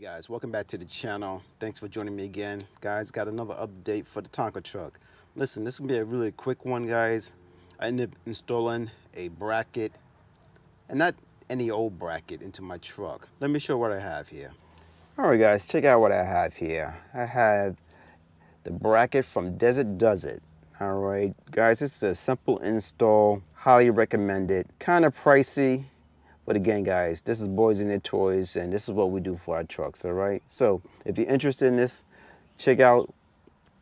Guys, welcome back to the channel. Thanks for joining me again. Guys, got another update for the Tonka truck. Listen, this is gonna be a really quick one, guys. I ended up installing a bracket, and not any old bracket, into my truck. Let me show what I have here. All right, guys, check out what I have here. I have the bracket from Desert Does It. All right, guys, this is a simple install, highly recommended. Kind of pricey, but again, guys, this is boys and their toys, and this is what we do for our trucks, all right? So if you're interested in this, check out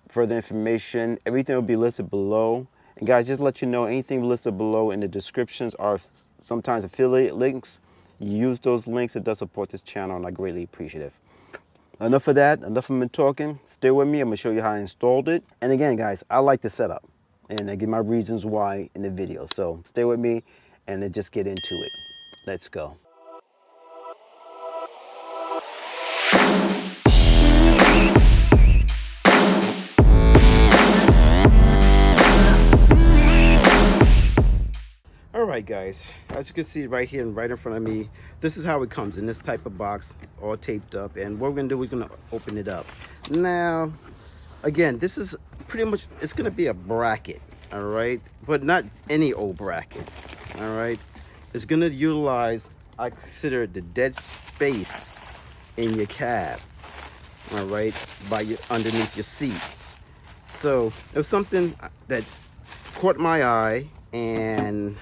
further information. Everything will be listed below. And guys, just let you know, anything listed below in the descriptions are sometimes affiliate links. You use those links, it does support this channel, and I greatly appreciate it. Enough of that, enough of me talking. Stay with me, I'm gonna show you how I installed it. And again, guys, I like the setup, and I give my reasons why in the video. So stay with me, and then just get into it. Let's go. All right, guys, as you can see right here and right in front of me, this is how it comes in this type of box, all taped up. And what we're gonna do, we're gonna open it up. Now, again, this is pretty much, it's gonna be a bracket, all right? But not any old bracket, all right? It's gonna utilize, I consider it, the dead space in your cab, all right, underneath your seats. So it was something that caught my eye, and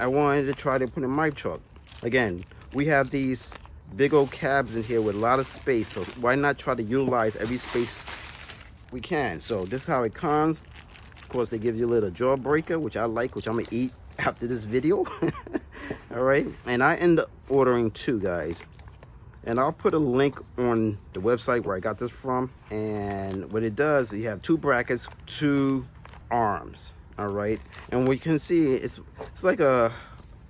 I wanted to try to put in my truck. Again, we have these big old cabs in here with a lot of space, so why not try to utilize every space we can? So this is how it comes. Of course, they give you a little jawbreaker, which I like, which I'm gonna eat after this video. All right, and I end up ordering two, guys, and I'll put a link on the website where I got this from. And what it does, you have two brackets, two arms, all right? And what you can see, it's like a,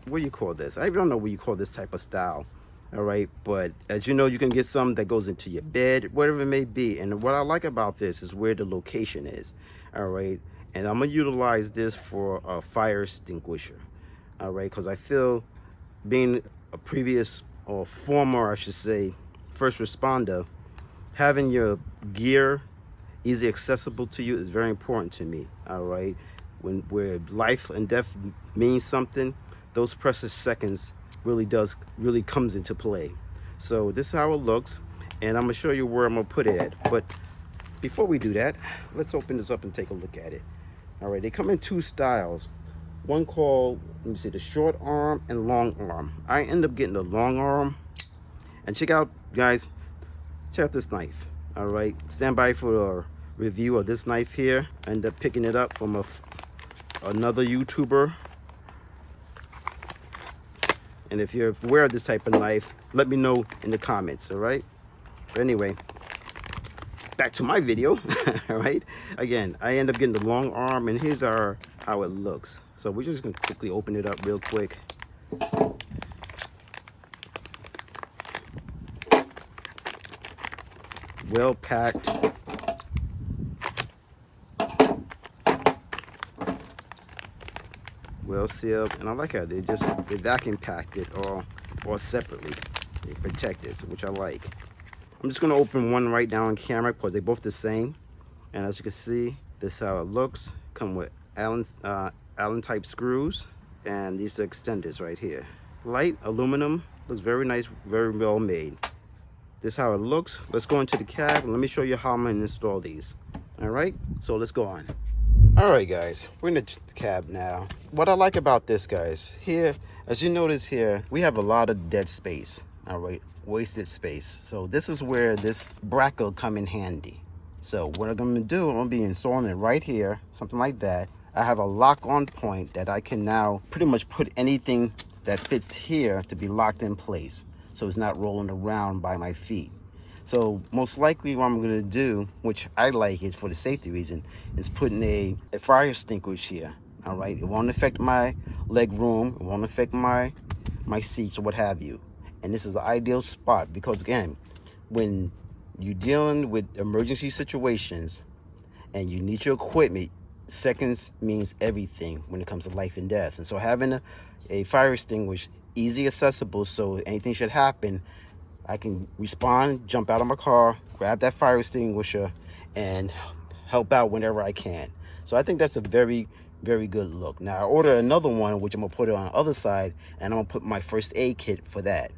what do you call this? I don't know what you call this type of style, all right? But as you know, you can get some that goes into your bed, whatever it may be. And what I like about this is where the location is, all right? And I'm gonna utilize this for a fire extinguisher, all right? Because I feel, being a previous, or former, I should say, first responder, having your gear easy accessible to you is very important to me, all right? Where life and death means something, those precious seconds really comes into play. So this is how it looks, and I'm gonna show you where I'm gonna put it at. But before we do that, let's open this up and take a look at it. All right, they come in two styles. One called, let me see, the short arm and long arm. I end up getting the long arm. And check out, guys, check out this knife. All right, stand by for a review of this knife here. I end up picking it up from another YouTuber. And if you're aware of this type of knife, let me know in the comments, all right? But anyway, back to my video, all right? Again, I end up getting the long arm, and here's how it looks. So we're just gonna quickly open it up real quick. Well packed. Well sealed, and I like how they vacuum packed it all separately. They protect it, which I like. I'm just gonna open one right now on camera because they're both the same. And as you can see, this is how it looks. Come with Allen type screws, and these are extenders right here. Light aluminum, looks very nice, very well made. This is how it looks. Let's go into the cab and let me show you how I'm gonna install these. All right, so let's go on. All right, guys, we're in the cab now. What I like about this, guys, here, as you notice here, we have a lot of dead space, all right, wasted space. So this is where this bracket will come in handy. So what I'm gonna do, I'm gonna be installing it right here, something like that. I have a lock-on point that I can now pretty much put anything that fits here to be locked in place, so it's not rolling around by my feet. So most likely what I'm gonna do, which I like it for the safety reason, is putting a fire extinguisher here, all right? It won't affect my leg room, it won't affect my seats or what have you. And this is the ideal spot because, again, when you're dealing with emergency situations and you need your equipment, seconds means everything when it comes to life and death. And so having a fire extinguisher, easy accessible, so anything should happen, I can respond, jump out of my car, grab that fire extinguisher, and help out whenever I can. So I think that's a very, very good look. Now I ordered another one, which I'm gonna put it on the other side, and I'm gonna put my first aid kit for that.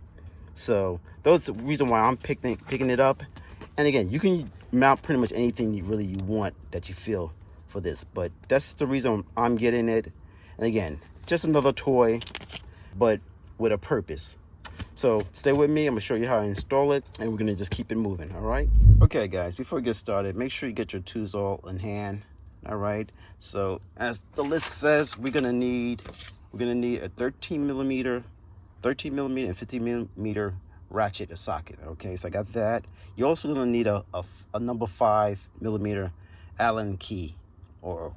So that's the reason why I'm picking it up. And again, you can mount pretty much anything you want that you feel for this, but that's the reason I'm getting it. And again, just another toy, but with a purpose. So stay with me, I'm gonna show you how I install it, and we're gonna just keep it moving, all right? Okay guys, before we get started, make sure you get your tools all in hand, all right? So as the list says, we're gonna need a 13 millimeter and 15 millimeter ratchet or socket, okay? So I got that. You're also gonna need a number 5 millimeter Allen key, or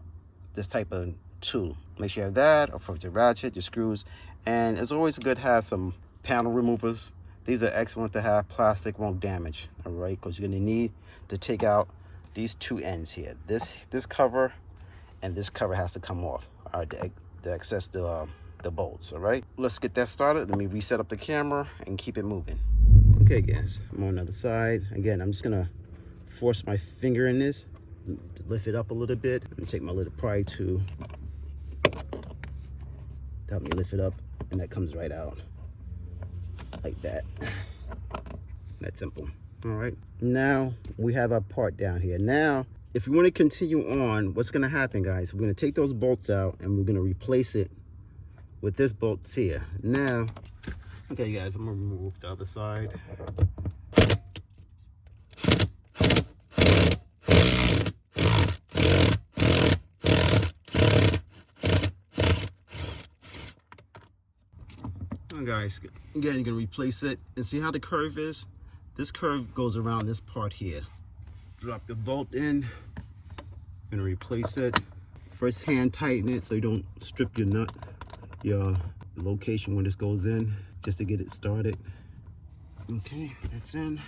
this type of tool. Make sure you have that, or for your ratchet, your screws, and it's always good to have some panel removers. These are excellent to have. Plastic won't damage, all right? Because you're gonna need to take out these two ends here. This cover and this cover has to come off, all right, to access the bolts, all right? Let's get that started. Let me reset up the camera and keep it moving. Okay guys, I'm on the other side. Again, I'm just gonna force my finger in this, lift it up a little bit, and take my little pry to help me lift it up, and that comes right out like that. That's simple. All right, now we have our part down here. Now if we want to continue on, what's going to happen, guys, we're going to take those bolts out and we're going to replace it with this bolts here. Now, okay guys, I'm going to remove the other side. Guys, again, you're gonna replace it, and see how the curve is. This curve goes around this part here. Drop the bolt in, gonna replace it. First hand tighten it so you don't strip your nut, your location when this goes in, just to get it started. Okay, that's in.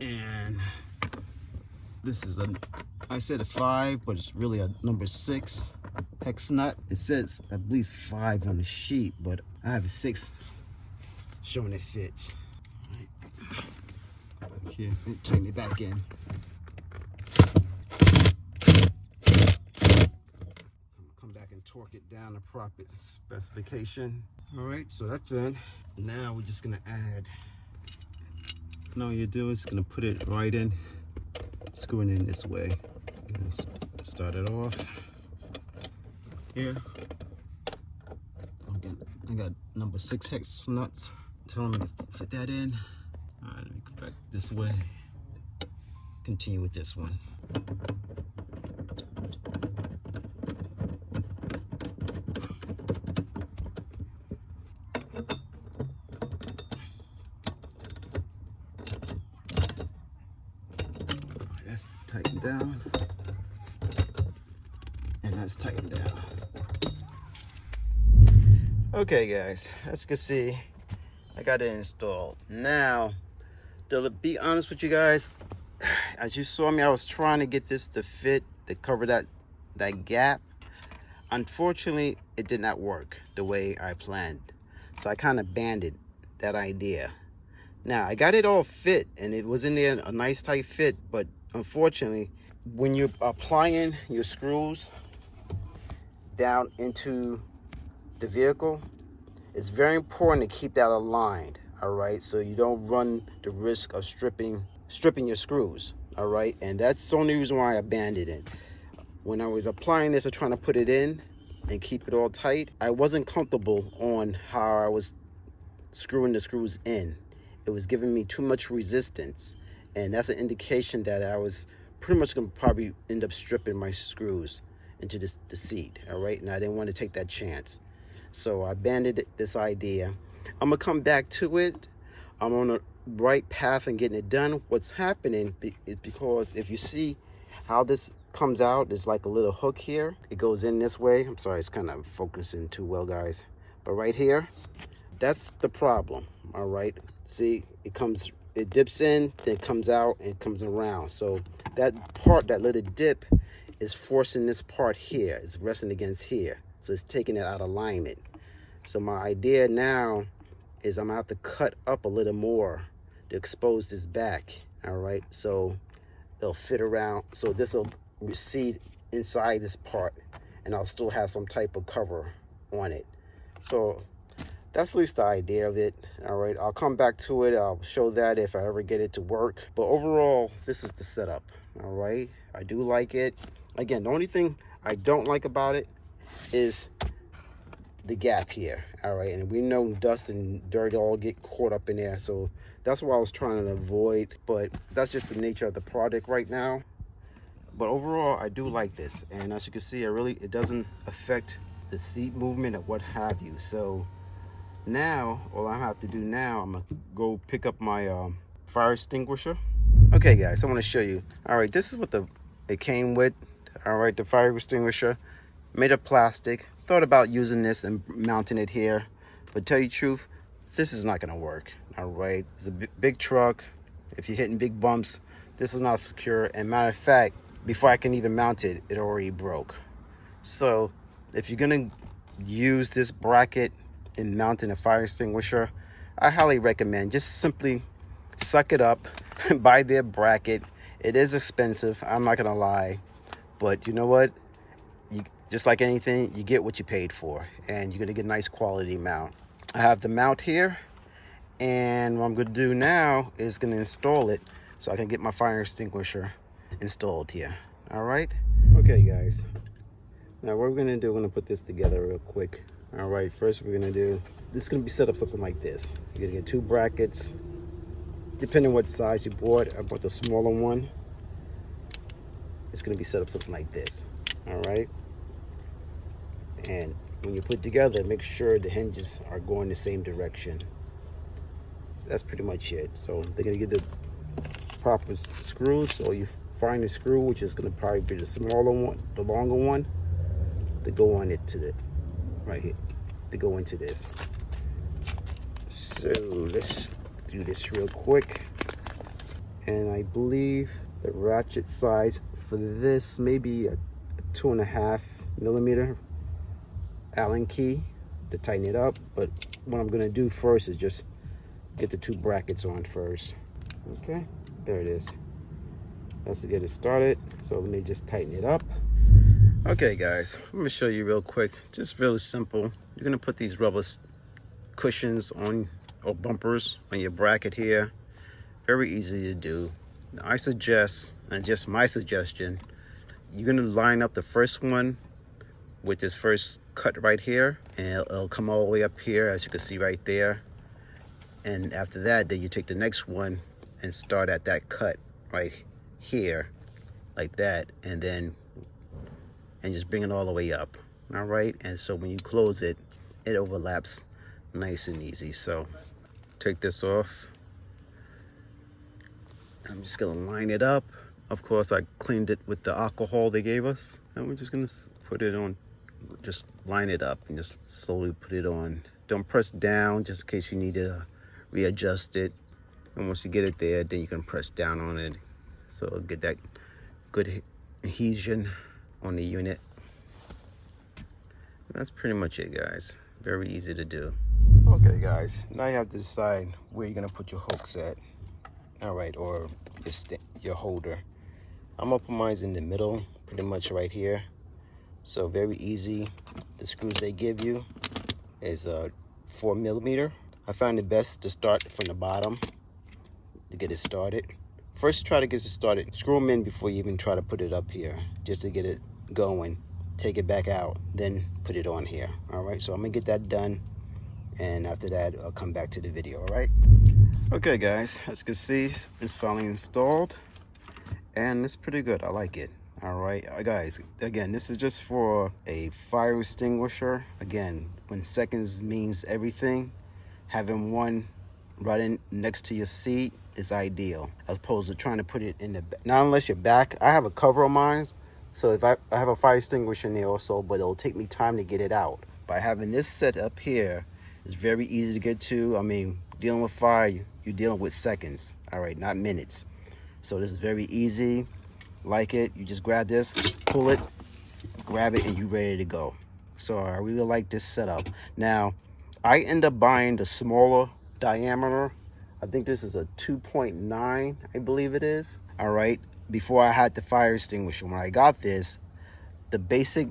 And this is I said a 5, but it's really a number 6 hex nut. It says, I believe, 5 on the sheet, but I have a 6 showing it fits. All right. Back here and tighten it back in. Come back and torque it down to proper specification. All right, so that's in. Now we're just gonna add. Now all you do is gonna put it right in, screwing in this way. Start it off here. I got number 6 hex nuts. Telling me to fit that in. All right, let me go back this way. Continue with this one. All right, that's tightened down. And that's tightened down. Okay guys, as you can see, I got it installed. Now, to be honest with you guys, as you saw me, I was trying to get this to fit, to cover that gap. Unfortunately, it did not work the way I planned. So I kind of abandoned that idea. Now, I got it all fit, and it was in there a nice tight fit, but unfortunately, when you're applying your screws down into the vehicle, it's very important to keep that aligned, all right, so you don't run the risk of stripping your screws, all right? And that's the only reason why I abandoned it. When I was applying this or trying to put it in and keep it all tight, I wasn't comfortable on how I was screwing the screws in. It was giving me too much resistance, and that's an indication that I was pretty much gonna probably end up stripping my screws into the seat, all right? And I didn't want to take that chance. So I abandoned this idea. I'm gonna come back to it. I'm on the right path and getting it done. What's happening is because if you see how this comes out, there's like a little hook here. It goes in this way. I'm sorry, it's kind of focusing too well, guys. But right here, that's the problem, all right? See, it dips in, then it comes out and comes around. So that part, that little dip, is forcing this part here. It's resting against here. So it's taking it out of alignment. So my idea now is I'm gonna have to cut up a little more to expose this back. All right, so it'll fit around, so this will recede inside this part, and I'll still have some type of cover on it. So that's at least the idea of it. All right, I'll come back to it. I'll show that if I ever get it to work. But overall, this is the setup. All right, I do like it. Again, the only thing I don't like about it is the gap here. All right, and we know dust and dirt all get caught up in there, so that's what I was trying to avoid. But that's just the nature of the product right now. But overall, I do like this, and as you can see, it doesn't affect the seat movement or what have you. So now all I have to do now, I'm gonna go pick up my fire extinguisher. Okay guys, I want to show you. All right, this is what it came with. All right, the fire extinguisher, made of plastic. Thought about using this and mounting it here, but tell you the truth, this is not gonna work. All right, it's a big truck. If you're hitting big bumps, this is not secure. And matter of fact, before I can even mount it, it already broke. So if you're gonna use this bracket in mounting a fire extinguisher, I highly recommend just simply suck it up and buy their bracket. It is expensive, I'm not gonna lie, but you know what? Just like anything, you get what you paid for, and you're gonna get a nice quality mount. I have the mount here, and what I'm gonna do now is gonna install it so I can get my fire extinguisher installed here. All right. Okay guys, now what we're gonna do, we're gonna put this together real quick. All right, first we're gonna do, this is gonna be set up something like this. You're gonna get 2 brackets, depending on what size you bought. I bought the smaller one. It's gonna be set up something like this. All right, and when you put it together, make sure the hinges are going the same direction. That's pretty much it. So they're gonna get the proper screws, so you find the screw, which is gonna probably be the smaller one, the longer one, to go on it, to the right here, to go into this. So let's do this real quick. And I believe the ratchet size for this may be a 2.5 millimeter Allen key to tighten it up. But what I'm gonna do first is just get the 2 brackets on first. Okay, there it is. That's to get it started. So let me just tighten it up. Okay guys, I'm gonna show you real quick, just really simple. You're gonna put these rubber cushions on, or bumpers on your bracket here. Very easy to do. Now, I suggest, and just my suggestion, you're gonna line up the first one with this first cut right here, and it'll come all the way up here, as you can see right there. And after that, then you take the next one and start at that cut right here, like that, and then just bring it all the way up. All right, and so when you close it, it overlaps nice and easy. So take this off. I'm just gonna line it up. Of course, I cleaned it with the alcohol they gave us, and we're just gonna put it on. Just line it up and just slowly put it on. Don't press down, just in case you need to readjust it. And once you get it there, then you can press down on it, so it'll get that good adhesion on the unit. And that's pretty much it, guys. Very easy to do. Okay guys, now you have to decide where you're gonna put your hooks at. All right, or your holder. I'm gonna put mine in the middle, pretty much right here. So very easy. The screws they give you is 4 millimeter. I find it best to start from the bottom to get it started. First, try to get it started. Screw them in before you even try to put it up here, just to get it going. Take it back out, then put it on here. All right, so I'm gonna get that done, and after that, I'll come back to the video. All right. Okay, guys, as you can see, it's finally installed, and it's pretty good. I like it. All right, guys, again, this is just for a fire extinguisher. Again, when seconds means everything, having one right in next to your seat is ideal, as opposed to trying to put it in the back. Not unless you're back. I have a cover on mine, so if I have a fire extinguisher in there also, but it'll take me time to get it out. By having this set up here, it's very easy to get to. I mean, dealing with fire, you're dealing with seconds, all right, not minutes. So this is very easy. Like it, you just grab this, pull it, grab it, and you're ready to go. So I really like this setup. Now, I end up buying the smaller diameter I think this is a 2.9, I believe it is. All right, before I had the fire extinguisher. When I got this, the basic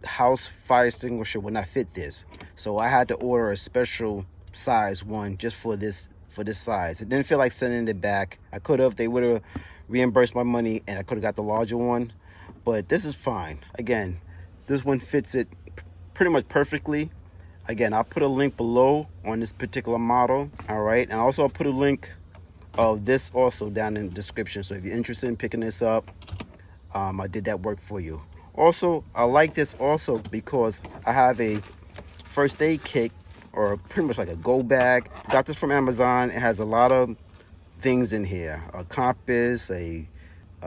house fire extinguisher would not fit this. So I had to order a special size one just for this size. It didn't feel like sending it back. I could have, they would have reimbursed my money and I could have got the larger one, but this is fine. Again, this one fits it pretty much perfectly. Again, I'll put a link below on this particular model. All right, and also I'll put a link of this also down in the description. So if you're interested in picking this up, I did that work for you. Also, I like this also because I have a first aid kit, or pretty much like a go bag. Got this from Amazon. It has a lot of things in here: a compass, a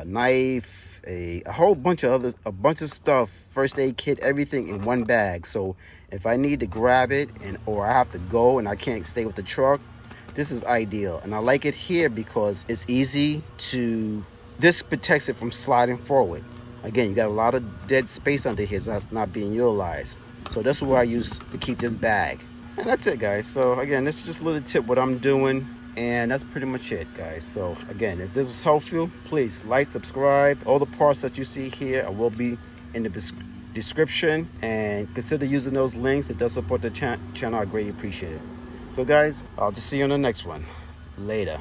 knife, a whole bunch of stuff. First aid kit, everything in one bag. So if I need to grab it or I have to go and I can't stay with the truck, this is ideal. And I like it here because it's easy to. This protects it from sliding forward. Again, you got a lot of dead space under here, so that's not being utilized. So that's what I use to keep this bag. And that's it, guys. So again, this is just a little tip what I'm doing, and that's pretty much it, guys. So again, if this was helpful, please like, subscribe. All the parts that you see here will be in the description, and consider using those links. It does support the channel. I greatly appreciate it. So guys, I'll just see you on the next one. Later.